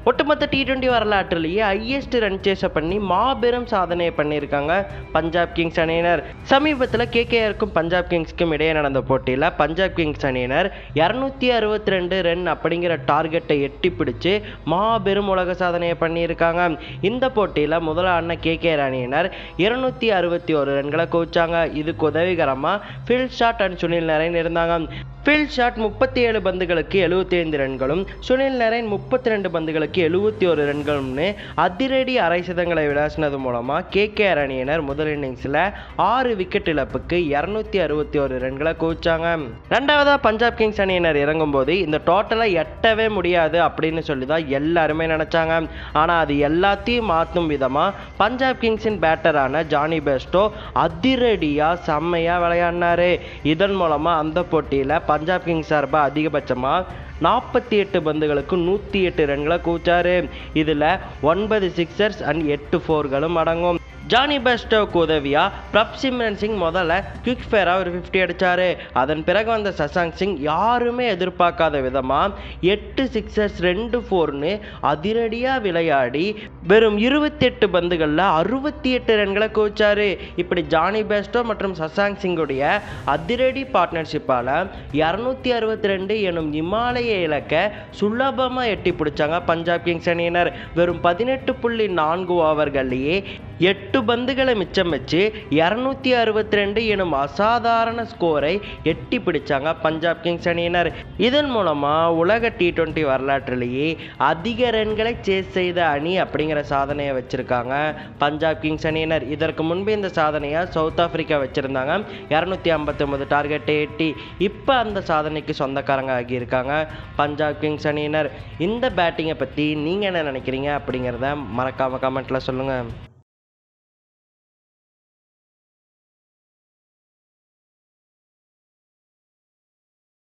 ஒட்டுமொத்த T20 வரலாற்றிலேயே highest run சேஸை பண்ணி மாபெரும் சாதனையை பண்ணியிருக்காங்க பஞ்சாப் கிங்ஸ் அணியினர். சமீபத்தில் KKRக்கும் பஞ்சாப் கிங்ஸ்க்கும் இடையே நடந்த போட்டியில் பஞ்சாப் கிங்ஸ் அணியினர் 262 ரன் அப்படிங்கிற டார்கெட்டை எட்டி பிடிச்சு மாபெரும் உலக சாதனையை பண்ணியிருக்காங்க. இந்த போட்டியில் முதல் ஆடின KKR அணியினர் 261 ரன்களை குவிச்சாங்க. இதுக்கு உதவிகரமாக Phil Salt and Sunil Narine இருந்தாங்க. ஃபில் ஷாட் 37 பந்துகளுக்கு 75 ரன்களும், சுனில் நரேன் 32 பந்துகளுக்கு 71 ரன்களும்னு அதிரடி அரை சதங்களை விளாசினது மூலமாக KKR அணியினர் முதல் இன்னிங்ஸில் 6 விக்கெட் இழப்புக்கு 261 ரன்களை குவிச்சாங்க. ரெண்டாவதாக பஞ்சாப் கிங்ஸ் அணியினர் இறங்கும்போது இந்த டோட்டலை எட்டவே முடியாது அப்படின்னு சொல்லி தான் எல்லாருமே நினச்சாங்க. ஆனால் அது எல்லாத்தையும் மாற்றும் விதமாக பஞ்சாப் கிங்ஸின் பேட்டரான ஜானி பெஸ்டோ அதிரடியாக செம்மையாக விளையாடினார். இதன் மூலமாக அந்த போட்டியில் பஞ்சாப் கிங்ஸ் சார்பாக அதிகபட்சமாக 48 பந்துகளுக்கு 108 ரன்களை குவிச்சாரு. இதில் 9 சிக்ஸர்ஸ் அண்ட் 8 4களும் அடங்கும். ஜானி பெஸ்டோவுக்கு உதவியாக பிரப்சிம்ரன் சிங் முதல்ல குவிக் ஃபேராக ஒரு 50 அடித்தார். அதன் பிறகு வந்த சசாங்க் சிங் யாருமே எதிர்பார்க்காத விதமாக 8 சிக்ஸர்ஸ் 2 4ன்னு அதிரடியாக விளையாடி வெறும் 28 பந்துகளில் 68 ரன்களை குவிச்சார். இப்படி ஜானி பெஸ்டோ மற்றும் சசாங்க் சிங்குடைய அதிரடி பார்ட்னர்ஷிப்பால் 262 எனும் இமாலய இலக்கை சுலபமாக எட்டி பிடிச்சாங்க பஞ்சாப் கிங்ஸ் அணியினர். வெறும் 18.4 ஓவர்கள்லேயே 8 பந்துகளை மிச்சம் வச்சு 262 எனும் அசாதாரண ஸ்கோரை எட்டி பிடிச்சாங்க பஞ்சாப் கிங்ஸ் அணியினர். இதன் மூலமாக உலக T20 வரலாற்றிலேயே அதிக ரன்களை சேஸ் செய்த அணி அப்படிங்கிற சாதனையை வச்சுருக்காங்க பஞ்சாப் கிங்ஸ் அணியினர். இதற்கு முன்பு இந்த சாதனையை சவுத் ஆஃப்ரிக்கா வச்சுருந்தாங்க. 259 டார்கெட்டை எட்டி இப்போ அந்த சாதனைக்கு சொந்தக்காரங்க ஆகியிருக்காங்க பஞ்சாப் கிங்ஸ் அணியினர். இந்த பேட்டிங்கை பற்றி நீங்கள் என்ன நினைக்கிறீங்க அப்படிங்கிறத மறக்காமல் கமெண்ட்டில் சொல்லுங்கள்.